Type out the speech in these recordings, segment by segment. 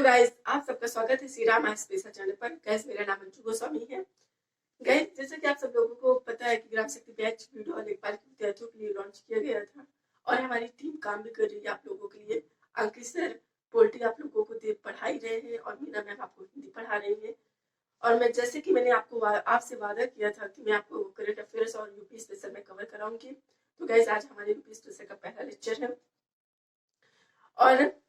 Guys, आप सबका स्वागत है श्री राम स्पेशल चैनल पर। गाइस, मेरा नाम अंशु गोस्वामी है। गाइस, जैसे कि आप सब लोगों को पता है कि ग्राम शक्ति बैच वीडियो लेखपाल के विद्यार्थियों के लिए लॉन्च किया गया था और हमारी टीम काम भी कर रही है आप लोगों के लिए। अंकित सर पोल्ट्री आप लोगों को पढ़ा ही रहे हैं और मीना मैम आपको हिंदी पढ़ा रही है। और मैं जैसे कि मैंने आपसे वादा किया था कि मैं आपको करंट अफेयर्स और यूपी स्पेशल में कवर कराऊंगी, तो गाइस आज हमारे यूपी स्पेशल का पहला लेक्चर है। और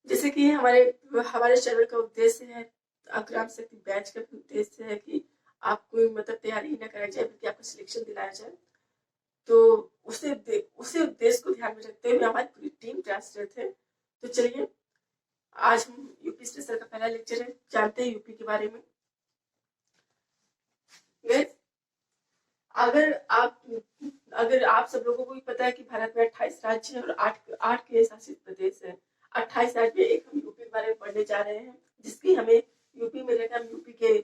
जैसे कि हमारे चैनल का उद्देश्य है, ग्राम शक्ति बैच का उद्देश्य है कि आपको मतलब तैयारी ही न कराई जाए बल्कि आपको सिलेक्शन दिलाया जाए। तो उसे उद्देश्य को ध्यान में रखते हुए हमारी पूरी टीम प्रयासरत है। तो चलिए आज हम यूपी स्पेशल का पहला लेक्चर है, जानते हैं यूपी के बारे में। अगर आप सब लोगों को भी पता है कि भारत में 28 राज्य है और 8 केंद्र शासित प्रदेश है। 28 राज्य में एक हम यूपी के बारे में पढ़ने जा रहे हैं, जिसकी हमें यूपी में रहकर हम यूपी की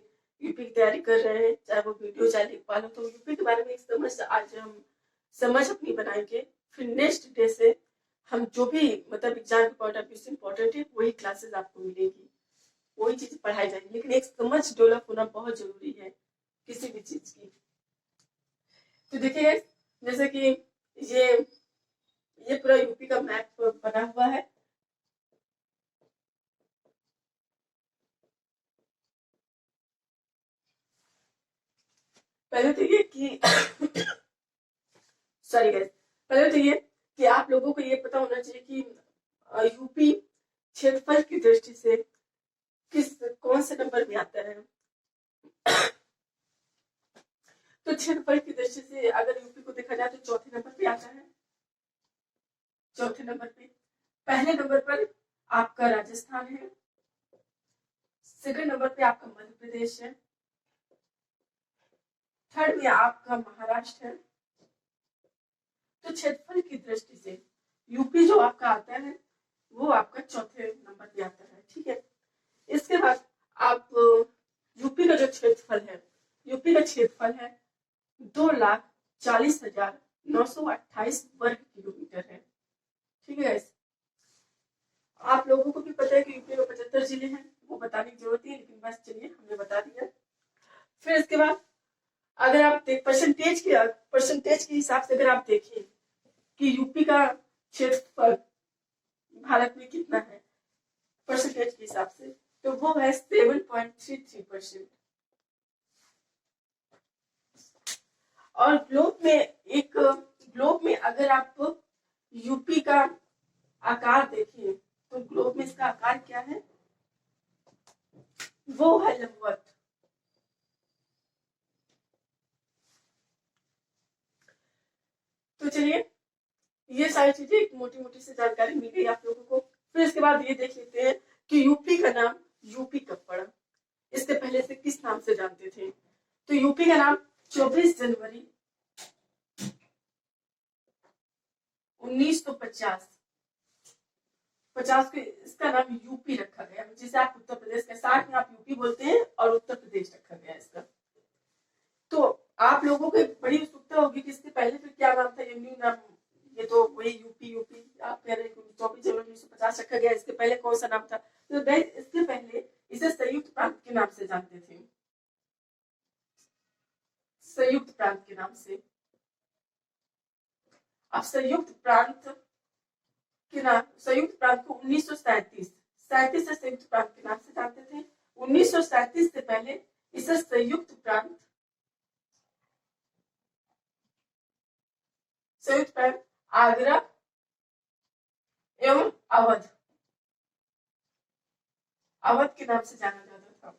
तैयारी कर रहे हैं, चाहे वो वीडियो चाहे लेखपाल हो। तो यूपी के बारे में एक आज हम समझ अपनी बनाएंगे। फिर नेक्स्ट डे से हम जो भी मतलब एग्जाम के पॉइंट ऑफ व्यू से इम्पोर्टेंट है वही क्लासेस आपको मिलेगी, वही चीज पढ़ाई जाएगी। लेकिन एक समझ डेवलप होना बहुत जरूरी है किसी भी चीज की। तो देखिए जैसे कि ये पूरा यूपी का मैप बना हुआ है। पहले तो ये कि सॉरी गाइस, पहले तो ये कि आप लोगों को ये पता होना चाहिए कि यूपी क्षेत्रफल की दृष्टि से कौन से नंबर में आता है। तो क्षेत्रफल की दृष्टि से अगर यूपी को देखा जाए तो चौथे नंबर पे आता है। चौथे नंबर पे, पहले नंबर पर आपका राजस्थान है, सेकंड नंबर पे आपका मध्य प्रदेश है, थर्ड में आपका महाराष्ट्र है। तो क्षेत्रफल की दृष्टि से यूपी जो आपका आता है वो आपका चौथे नंबर पे आता है, ठीक है। इसके बाद आप यूपी का जो क्षेत्रफल है, यूपी का क्षेत्रफल है 2,40,928 वर्ग किलोमीटर है, ठीक है। आप लोगों को भी पता है कि यूपी में 75 जिले हैं, वो बताने की जरूरत है, लेकिन बस चलिए हमने बता दिया। फिर इसके बाद अगर आप परसेंटेज के हिसाब से अगर आप देखें कि यूपी का क्षेत्रफल भारत में कितना है परसेंटेज के हिसाब से, तो वो है 7.33%। और ग्लोब में अगर आप यूपी का आकार देखिए तो ग्लोब में इसका आकार क्या है, वो है लंबवत। तो चलिए ये सारी चीजें मोटी मोटी से जानकारी मिल गई आप लोगों को। फिर इसके बाद ये देख लेते हैं कि यूपी का नाम यूपी कब पड़ा। इसके पहले से किस नाम से जानते थे? तो यूपी का नाम 24 जनवरी 1950 को इसका नाम यूपी रखा गया, जिसे आप उत्तर प्रदेश के साथ में आप यूपी बोलते हैं और उत्तर प्रदेश रखा गया इसका। तो आप लोगों को बड़ी उत्सुकता होगी कि इसके पहले फिर क्या नाम था, ये न्यू नाम, ये तो वही यूपी आप कह रहे हैं 24 जनवरी 1950 रखा गया, इसके पहले कौन सा नाम था? तो इसके पहले इसे संयुक्त प्रांत के नाम से जानते थे, संयुक्त प्रांत के नाम से। अब संयुक्त प्रांत को 1937 से संयुक्त प्रांत के नाम से जानते थे। 1937 से पहले इसे संयुक्त प्रांत आगरा एवं अवध के नाम से जाना जाता था।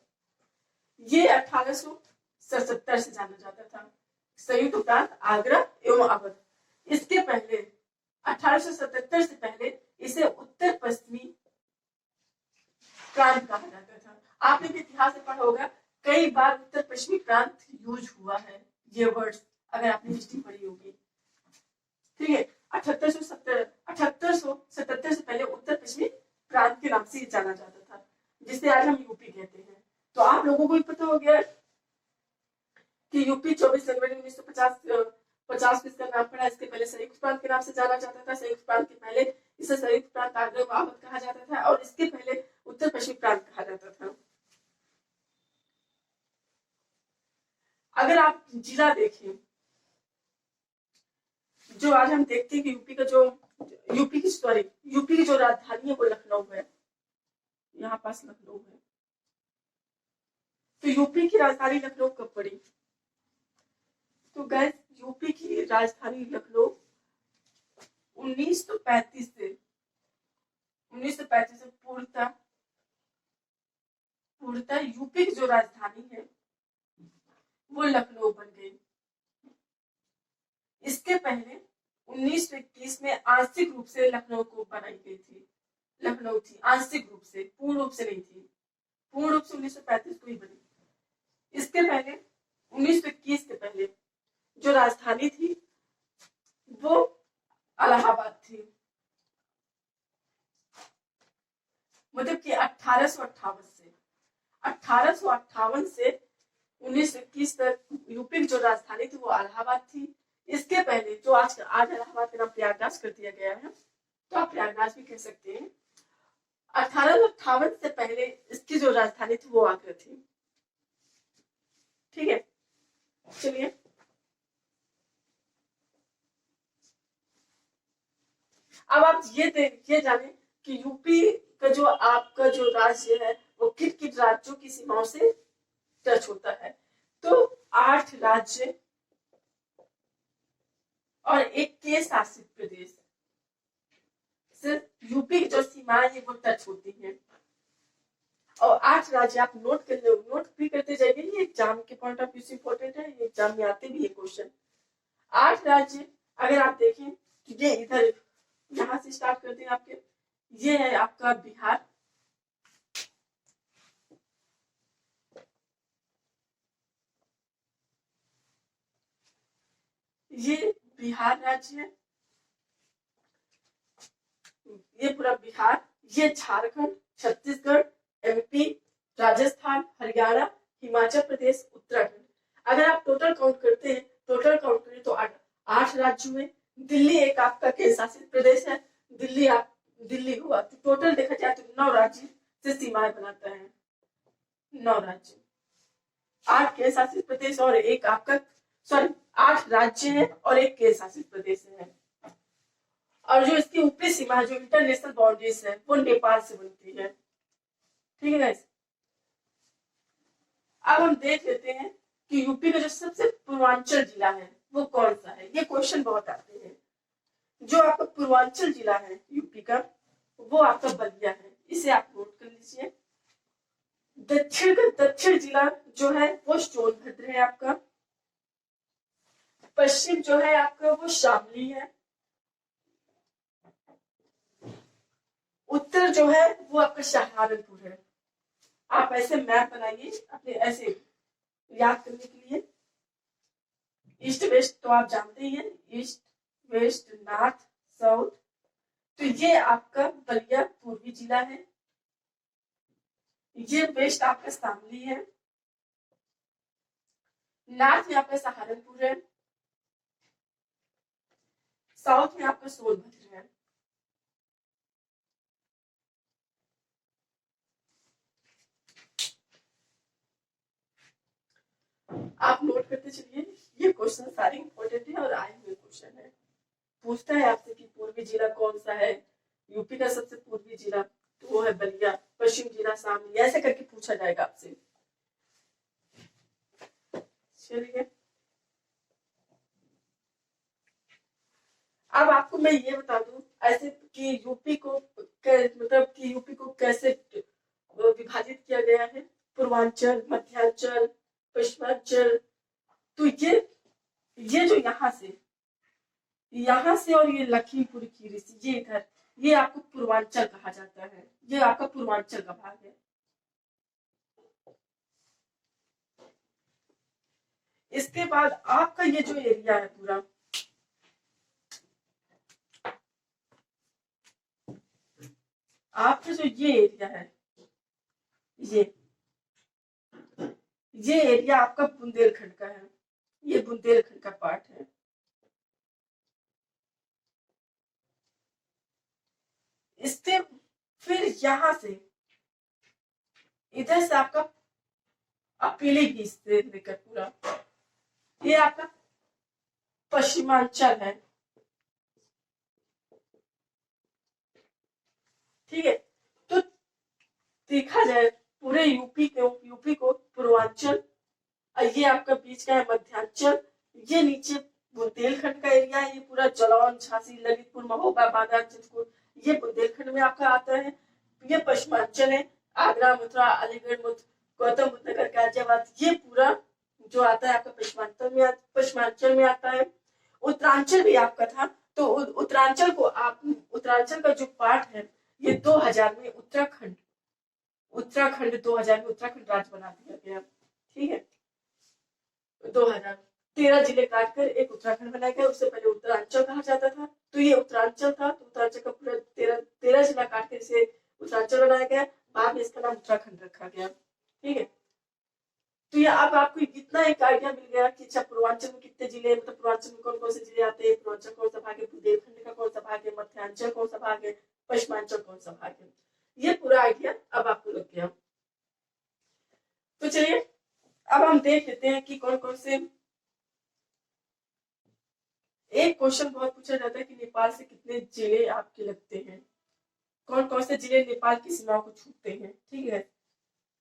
ये 1877 से जाना जाता था, संयुक्त प्रांत आगरा एवं अवध। इसके पहले 1877 से पहले इसे उत्तर पश्चिमी प्रांत कहा जाता था। आपने भी इतिहास में पढ़ा होगा, कई बार उत्तर पश्चिमी प्रांत यूज हुआ है ये वर्ड्स, अगर आपने हिस्ट्री पढ़ी होगी, ठीक है। 1877 से पहले उत्तर पश्चिमी प्रांत के नाम से जाना जाता था, जिसे आज हम यूपी कहते हैं। तो आप लोगों को भी पता हो गया कि यूपी 24 जनवरी 1950 को इसका नाम पड़ा। इसके पहले संयुक्त प्रांत के नाम से जाना जाता था। संयुक्त प्रांत के पहले इसे संयुक्त प्रांत आगरा एवं अवध कहा जाता था और इसके पहले उत्तर पश्चिमी प्रांत कहा जाता था। अगर आप जिला देखें, जो आज हम देखते हैं कि यूपी की जो राजधानी है वो लखनऊ है, यहाँ पास लखनऊ है। तो यूपी की राजधानी लखनऊ कब पड़ी? तो गैस यूपी की राजधानी लखनऊ 1935 से पूर्णतः यूपी की जो राजधानी है वो लखनऊ बन गई। इसके पहले 1921 में आंशिक रूप से लखनऊ को बनाई गई थी। लखनऊ थी आंशिक रूप से, पूर्ण रूप से नहीं थी। पूर्ण रूप से 1935 को ही बनी। इसके पहले 1921 के पहले जो राजधानी थी वो इलाहाबाद थी। मतलब कि 1858 से 1921 तक यूपी की जो राजधानी थी वो इलाहाबाद थी। इसके पहले जो आज इलाहाबाद का नाम प्रयागराज कर दिया गया है, तो आप प्रयागराज भी कह सकते हैं। 1858 से पहले इसकी जो राजधानी थी वो आगरा थी। ठीक है, चलिए अब आप ये जाने कि यूपी का जो आपका जो राज्य है वो किन किन राज्यों की सीमाओं से टच होता है। तो 8 राज्य और एक केंद्र शासित प्रदेश सिर्फ यूपी की जो सीमाएं है वो टच होती हैं। और 8 राज्य आप नोट भी करते जाइए, ये एग्जाम के पॉइंट ऑफ व्यू से इंपॉर्टेंट है, ये एग्जाम में आते भी है क्वेश्चन। 8 राज्य अगर आप देखें तो ये इधर यहाँ से स्टार्ट करते हैं आपके, ये है आपका बिहार, ये बिहार राज्य है, ये पूरा बिहार, ये झारखंड, छत्तीसगढ़, एमपी, राजस्थान, हरियाणा, हिमाचल प्रदेश, उत्तराखंड। अगर आप टोटल काउंट करें तो 8 राज्यों में दिल्ली एक आपका केंद्र शासित प्रदेश है। दिल्ली हुआ तो टोटल देखा जाए तो 9 राज्य से सीमाएं बनाता है। 9 राज्य, 8 केंद्र शासित प्रदेश और एक आपका 8 राज्य है और एक केंद्र शासित प्रदेश है। और जो इसकी ऊपरी सीमा जो इंटरनेशनल बाउंड्रीज है वो नेपाल से बनती है। ठीक है गाइस, अब हम देख लेते हैं कि यूपी का जो सबसे पूर्वांचल जिला है वो कौन सा है। ये क्वेश्चन बहुत आते हैं। जो आपका पूर्वांचल जिला है यूपी का वो आपका बलिया है, इसे आप नोट कर लीजिए। दक्षिण जिला जो है वो सोनभद्र है आपका। पश्चिम जो है आपका वो शामली है। उत्तर जो है वो आपका सहारनपुर है। आप ऐसे मैप बनाइए अपने ऐसे याद करने के लिए। ईस्ट वेस्ट तो आप जानते ही हैं, ईस्ट वेस्ट नॉर्थ साउथ। तो ये आपका बलिया पूर्वी जिला है, ये वेस्ट आपका शामली है, नॉर्थ में आपका सहारनपुर है, साउथ में आपका सोनभद्र है। आप नोट करते चलिए, ये क्वेश्चन सारे इंपॉर्टेंट है और आए हुए क्वेश्चन है। पूछता है आपसे कि पूर्वी जिला कौन सा है, यूपी का सबसे पूर्वी जिला तो वो है बलिया, पश्चिम जिला शामली, ऐसे करके पूछा जाएगा आपसे। चलिए अब आपको मैं ये बता दूं ऐसे कि यूपी को मतलब कि यूपी को कैसे विभाजित किया गया है, पूर्वांचल, मध्यांचल, पश्चिमांचल। तो ये जो यहाँ से और ये लखीमपुर खीरी से ये इधर, ये आपको पूर्वांचल कहा जाता है, ये आपका पूर्वांचल का भाग है। इसके बाद आपका ये जो एरिया है पूरा, आपका जो ये एरिया है, ये एरिया आपका बुंदेलखंड का है, ये बुंदेलखंड का पार्ट है। इससे फिर यहां से इधर से आपका पीलीभीत से लेकर पूरा ये आपका पश्चिमांचल है, ठीक है। तो देखा जाए पूरे यूपी को पूर्वांचल, ये आपका बीच का है मध्यांचल, ये नीचे बुंदेलखंड का एरिया है, ये पूरा जालौन, झांसी, ललितपुर, महोबा, बांदा, चित्रकूट, ये बुंदेलखंड में आपका आता है। ये पश्चिमांचल है, आगरा, मथुरा, अलीगढ़, गौतम बुद्ध नगर, गाजियाबाद, ये पूरा जो आता है आपका पश्चिमांचल में आता है। उत्तरांचल भी आपका था, तो उत्तरांचल का जो पार्ट है ये 2000 में उत्तराखंड 2000 में उत्तराखंड राज्य बना दिया गया, ठीक है। 2013 जिले काटकर एक उत्तराखंड बनाया गया, उससे पहले उत्तरांचल कहा जाता था, तो ये उत्तरांचल था, तो उत्तरांचल का पूरा 13 जिला काटकर इसे उत्तरांचल बनाया गया, बाद में इसका नाम उत्तराखंड रखा गया, ठीक है। तो ये अब आपको इतना एक आइडिया मिल गया कि अच्छा पूर्वांचल में कितने जिले, मतलब पूर्वांचल में कौन कौन से जिले आते हैं, पूर्वांचल कौन सा भाग है, बुंदेलखंड का कौन सा भाग है, मध्यांचल कौन सा भाग है, पश्चिमांचल कौन सा भाग है, ये पूरा आइडिया अब आपको लग गया। तो चलिए अब हम देख लेते हैं कि कौन कौन से, एक क्वेश्चन बहुत पूछा जाता है कि नेपाल से कितने जिले आपके लगते हैं, कौन कौन से जिले नेपाल की सीमाओं को छूते हैं, ठीक है।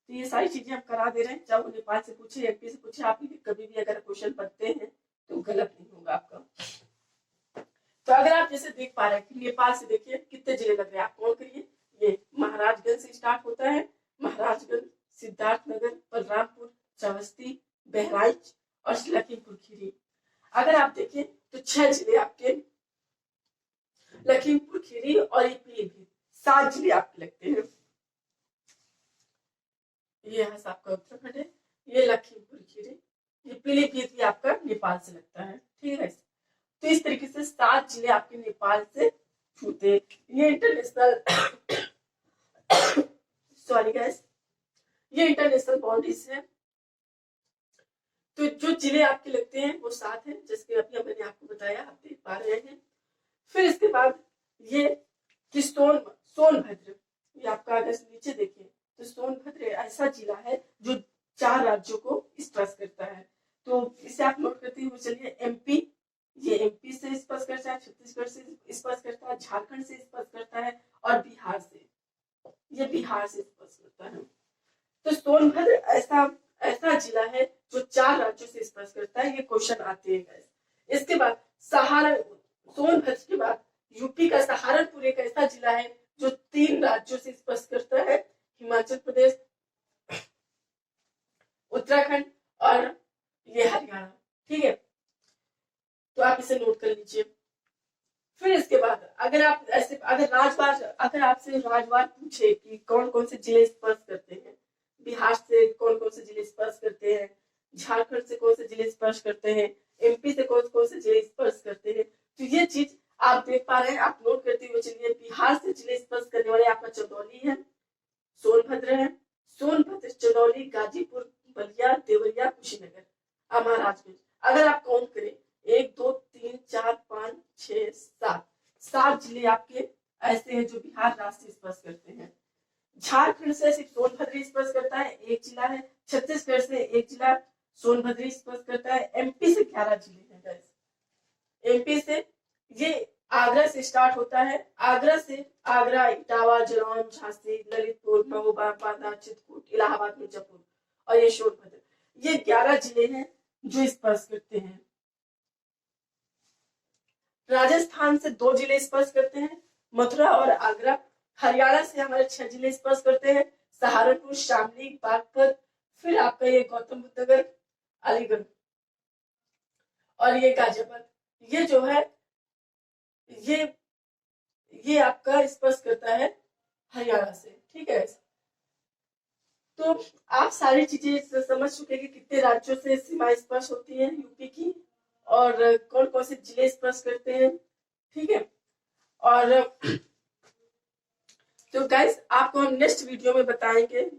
तो ये सारी चीजें हम करा दे रहे हैं, चाहे वो नेपाल से पूछे, एमपी से पूछे, आप कभी भी अगर क्वेश्चन पढ़ते हैं तो गलत नहीं होगा आपका। तो अगर आप जैसे देख पा रहे हैं कि नेपाल से देखिए कितने जिले लग रहे हैं, आप कौन करिए, ये महाराजगंज से स्टार्ट होता है, महाराजगंज, सिद्धार्थनगर, बलरामपुर, श्रावस्ती, बहराइच और लखीमपुर खीरी। अगर आप देखें तो 6 जिले आपके, लखीमपुर खीरी और ये पीलीभीत, 7 जिले आपके लगते हैं। ये यहाँ से आपका उत्तराखंड है, ये लखीमपुर खीरी, ये पीलीभीत भी आपका नेपाल से लगता है, ठीक है। तो इस तरीके से 7 जिले आपके नेपाल से छूते, ये इंटरनेशनल सॉरी गैस, ये इंटरनेशनल बाउंड्रीज है। तो जो जिले आपके लगते हैं वो 7 हैं, जैसे अभी मैंने आपको बताया, आप देख पा रहे हैं। फिर इसके बाद ये कि सोनभद्र, ये आपका अगर नीचे देखें तो सोनभद्र ऐसा जिला है जो 4 राज्यों को स्पर्श करता है, तो इसे आप नोट करते हुए चलिए। एमपी, ये एमपी से स्पर्श करता है, छत्तीसगढ़ से स्पर्श करता है, झारखंड से स्पर्श करता है और बिहार से, ये बिहार से स्पर्श करता है। तो सोनभद्र ऐसा जिला है जो 4 राज्यों से स्पर्श करता है, ये क्वेश्चन आते हैं। इसके बाद सोनभद्र के बाद यूपी का सहारनपुर एक ऐसा जिला है जो 3 राज्यों से स्पर्श करता है, हिमाचल प्रदेश, उत्तराखंड और ये हरियाणा, ठीक है। तो आप इसे नोट कर लीजिए। फिर इसके बाद अगर आपसे राजवार पूछे कि कौन कौन से जिले स्पर्श करते हैं, बिहार से कौन कौन से जिले स्पर्श करते हैं, झारखंड से कौन से जिले स्पर्श करते हैं, एमपी से कौन कौन से जिले स्पर्श करते हैं, तो ये चीज आप देख पा रहे हैं, आप नोट करते हुए चलिए। बिहार से जिले स्पर्श करने वाले आपका चंदौली है, सोनभद्र है, चंदौली, गाजीपुर, बलिया, देवरिया, कुशीनगर, महाराजगंज। अगर आप काउंट करें 1 2 3 4 5 6 7 जिले आपके ऐसे हैं जो बिहार राज्य से स्पर्श करते हैं। झारखंड से सिर्फ सोनभद्र स्पर्श करता है, 1 जिला है। छत्तीसगढ़ से 1 जिला सोनभद्र स्पर्श करता है। एमपी से 11 जिले हैं गाइस। एमपी से ये आगरा से स्टार्ट होता है, आगरा, इटावा, जालौन, झांसी, ललितपुर, महोबा, बांदा, चित्रकूट, इलाहाबाद, मिर्जापुर और ये सोनभद्र, ये 11 जिले हैं जो स्पर्श करते हैं। राजस्थान से 2 जिले स्पर्श करते हैं, मथुरा और आगरा। हरियाणा से हमारे 6 जिले स्पर्श करते हैं, सहारनपुर, शामली, बागपत, फिर आपका ये गौतम बुद्ध नगर, अलीगढ़ और ये गाजियाबाद। ये जो है ये आपका स्पर्श करता है हरियाणा से, ठीक है। तो आप सारी चीजें समझ चुके कि कितने राज्यों से सीमा स्पर्श होती है यूपी की और कौन कौन से जिले स्पर्श करते हैं, ठीक है। और तो गाइस आपको हम नेक्स्ट वीडियो में बताएंगे